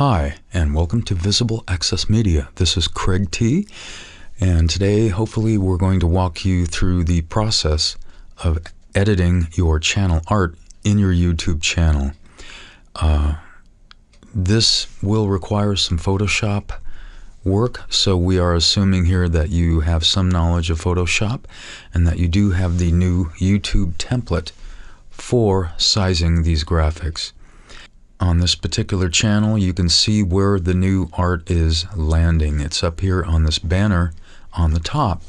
Hi, and welcome to Visible Access Media. This is Craig T, and today hopefully we're going to walk you through the process of editing your channel art in your YouTube channel. This will require some Photoshop work, so we are assuming here that you have some knowledge of Photoshop and that you do have the new YouTube template for sizing these graphics. On this particular channel, you can see where the new art is landing. It's up here on this banner on the top.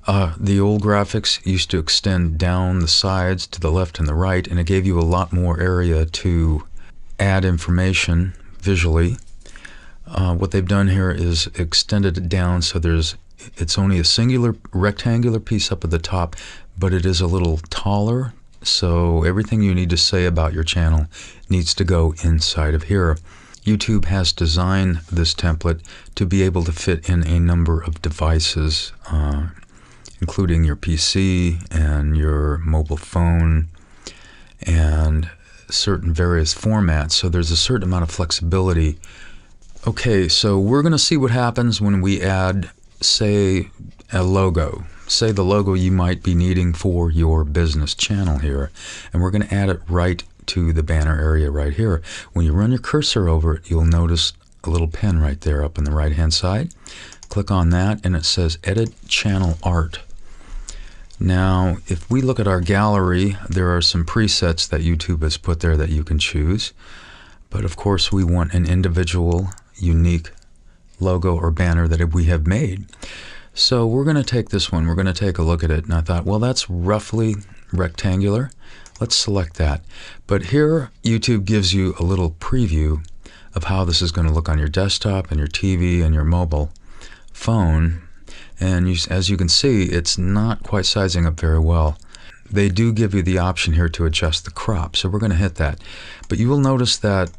The old graphics used to extend down the sides to the left and the right, and it gave you a lot more area to add information visually. What they've done here is extended it down so it's only a singular rectangular piece up at the top, but it is a little taller. So everything you need to say about your channel needs to go inside of here. YouTube has designed this template to be able to fit in a number of devices, including your PC and your mobile phone and certain various formats. So there's a certain amount of flexibility. Okay, so we're going to see what happens when we add, say, a logo. Say the logo you might be needing for your business channel here, and we're going to add it right to the banner area right here. When you run your cursor over it, you'll notice a little pen right there up on the right hand side. Click on that and it says Edit Channel Art. Now if we look at our gallery, there are some presets that YouTube has put there that you can choose, but of course we want an individual unique logo or banner that we have made. So we're going to take this one, we're going to take a look at it, and I thought, well, that's roughly rectangular. Let's select that. But here YouTube gives you a little preview of how this is going to look on your desktop and your TV and your mobile phone. And as you can see, it's not quite sizing up very well. They do give you the option here to adjust the crop, so we're going to hit that. But you will notice that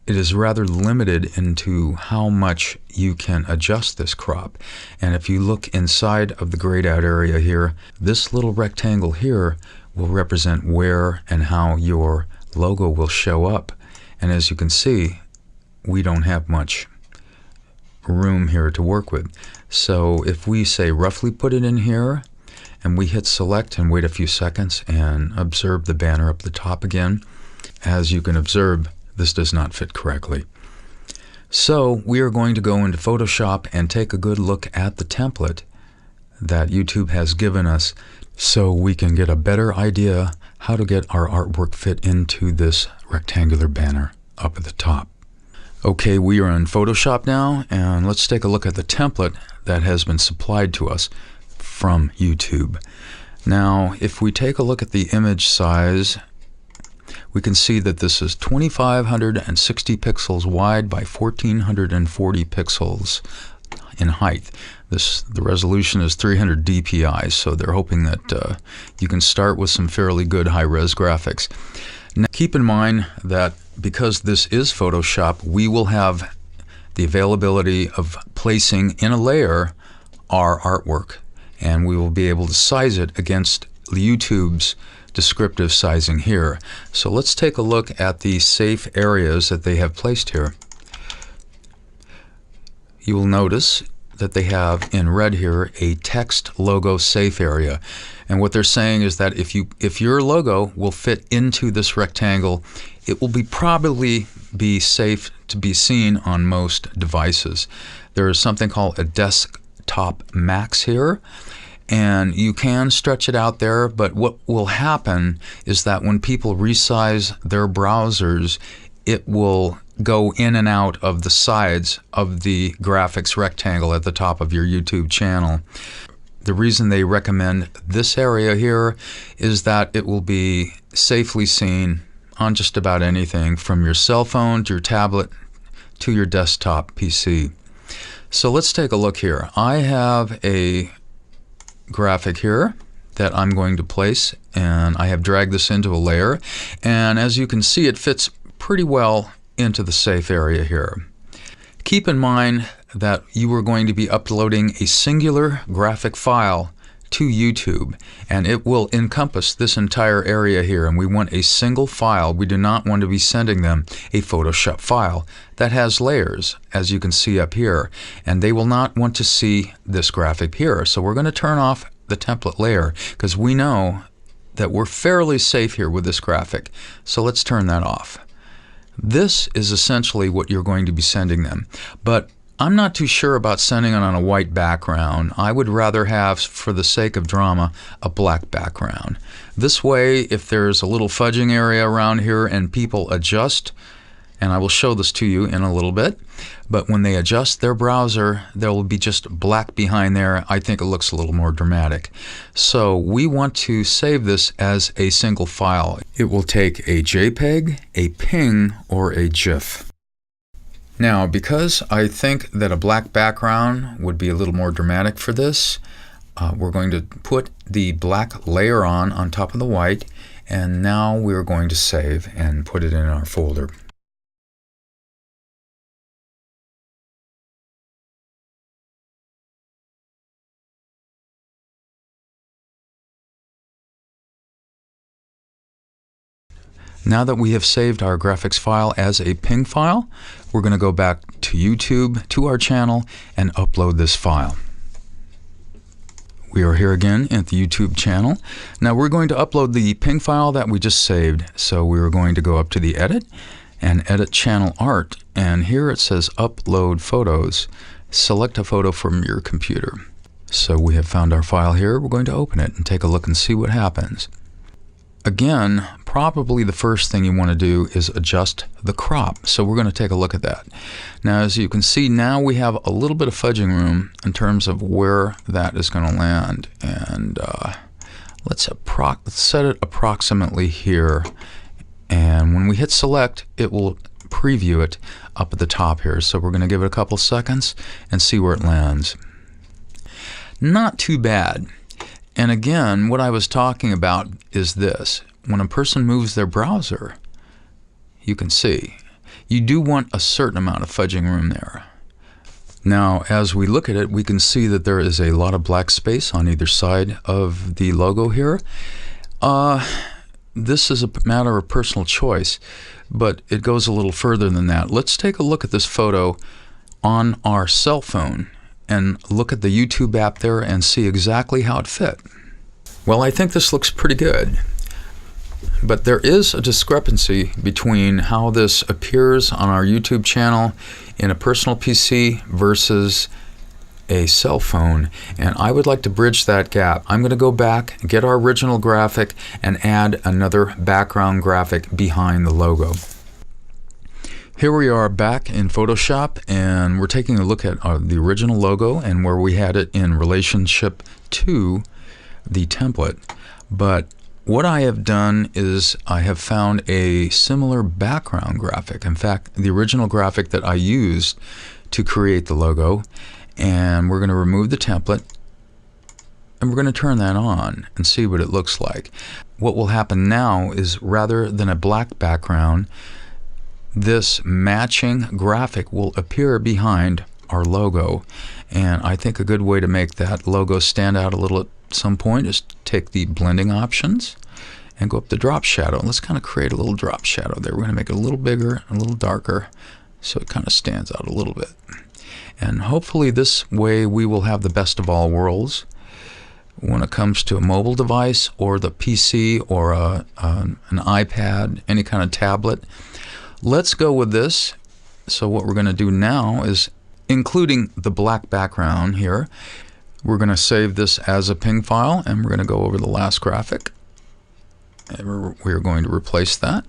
it is rather limited into how much you can adjust this crop. And if you look inside of the grayed out area here, this little rectangle here will represent where and how your logo will show up. And as you can see, we don't have much room here to work with. So if we say roughly put it in here, and we hit select and wait a few seconds and observe the banner up the top again, as you can observe, this does not fit correctly. So we are going to go into Photoshop and take a good look at the template that YouTube has given us so we can get a better idea how to get our artwork fit into this rectangular banner up at the top. Okay, we are in Photoshop now, and let's take a look at the template that has been supplied to us from YouTube. Now, if we take a look at the image size, we can see that this is 2560 pixels wide by 1440 pixels in height. The resolution is 300 dpi, so they're hoping that you can start with some fairly good high-res graphics. Now, keep in mind that because this is Photoshop, we will have the availability of placing in a layer our artwork, and we will be able to size it against YouTube's descriptive sizing here. So let's take a look at the safe areas that they have placed here. You will notice that they have in red here a text logo safe area, and what they're saying is that if your logo will fit into this rectangle, it will probably be safe to be seen on most devices. There is something called a desktop max here, and you can stretch it out there, but what will happen is that when people resize their browsers, it will go in and out of the sides of the graphics rectangle at the top of your YouTube channel. The reason they recommend this area here is that it will be safely seen on just about anything from your cell phone to your tablet to your desktop PC. So let's take a look here. I have a graphic here that I'm going to place, and I have dragged this into a layer, and as you can see, it fits pretty well into the safe area here. Keep in mind that you are going to be uploading a singular graphic file to YouTube, and it will encompass this entire area here, and we want a single file. We do not want to be sending them a Photoshop file that has layers, as you can see up here, and they will not want to see this graphic here. So we're going to turn off the template layer because we know that we're fairly safe here with this graphic. So let's turn that off. This is essentially what you're going to be sending them, but I'm not too sure about sending it on a white background. I would rather have, for the sake of drama, a black background. This way, if there's a little fudging area around here and people adjust, and I will show this to you in a little bit, but when they adjust their browser, there will be just black behind there. I think it looks a little more dramatic. So we want to save this as a single file. It will take a JPEG, a PNG, or a GIF. Now, because I think that a black background would be a little more dramatic for this, we're going to put the black layer on top of the white, and now we're going to save and put it in our folder. Now that we have saved our graphics file as a PNG file, we're going to go back to YouTube, to our channel, and upload this file. We are here again at the YouTube channel. Now we're going to upload the PNG file that we just saved. So we're going to go up to the Edit and Edit Channel Art, and here it says Upload Photos. Select a photo from your computer. So we have found our file here. We're going to open it and take a look and see what happens. Again, probably the first thing you want to do is adjust the crop. So we're going to take a look at that. Now, as you can see, now we have a little bit of fudging room in terms of where that is going to land. And let's set it approximately here. And when we hit select, it will preview it up at the top here. So we're going to give it a couple seconds and see where it lands. Not too bad. And again, what I was talking about is this. When a person moves their browser, you can see, you do want a certain amount of fudging room there. Now, as we look at it, we can see that there is a lot of black space on either side of the logo here. This is a matter of personal choice, but it goes a little further than that. Let's take a look at this photo on our cell phone and look at the YouTube app there and see exactly how it fit. Well, I think this looks pretty good, but there is a discrepancy between how this appears on our YouTube channel in a personal PC versus a cell phone, and I would like to bridge that gap. I'm going to go back, get our original graphic, and add another background graphic behind the logo. Here we are back in Photoshop, and we're taking a look at the original logo and where we had it in relationship to the template. But what I have done is I have found a similar background graphic. In fact, the original graphic that I used to create the logo, and we're going to remove the template and we're going to turn that on and see what it looks like. What will happen now is, rather than a black background, this matching graphic will appear behind our logo. And I think a good way to make that logo stand out a little at some point is to take the blending options and go up to drop shadow. Let's kind of create a little drop shadow there. We're going to make it a little bigger, a little darker, so it kind of stands out a little bit. And hopefully this way we will have the best of all worlds when it comes to a mobile device or the PC or an iPad, any kind of tablet. Let's go with this. So what we're going to do now is, including the black background here, we're going to save this as a PNG file, and we're going to go over the last graphic. And we're going to replace that.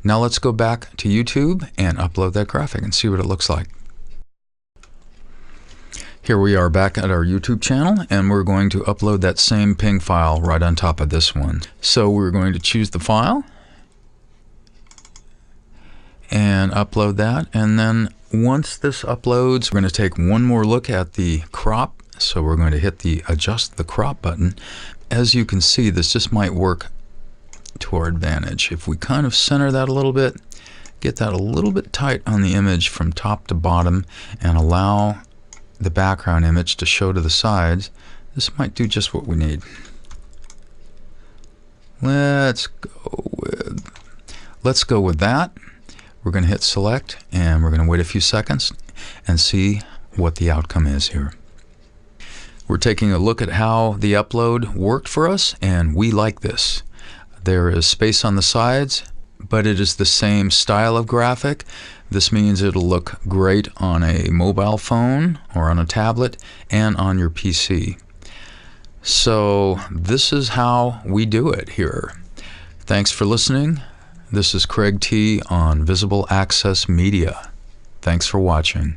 Now let's go back to YouTube and upload that graphic and see what it looks like. Here we are back at our YouTube channel, and we're going to upload that same PNG file right on top of this one. So we're going to choose the file and upload that, and then once this uploads, we're going to take one more look at the crop. So we're going to hit the adjust the crop button. As you can see, this just might work to our advantage. If we kind of center that a little bit, get that a little bit tight on the image from top to bottom, and allow the background image to show to the sides, This might do just what we need. Let's go with that. We're going to hit select, and we're going to wait a few seconds and see what the outcome is here. We're taking a look at how the upload worked for us, and we like this. There is space on the sides, but it is the same style of graphic. This means it'll look great on a mobile phone or on a tablet and on your PC. So this is how we do it here. Thanks for listening. This is Craig T. on Visible Access Media. Thanks for watching.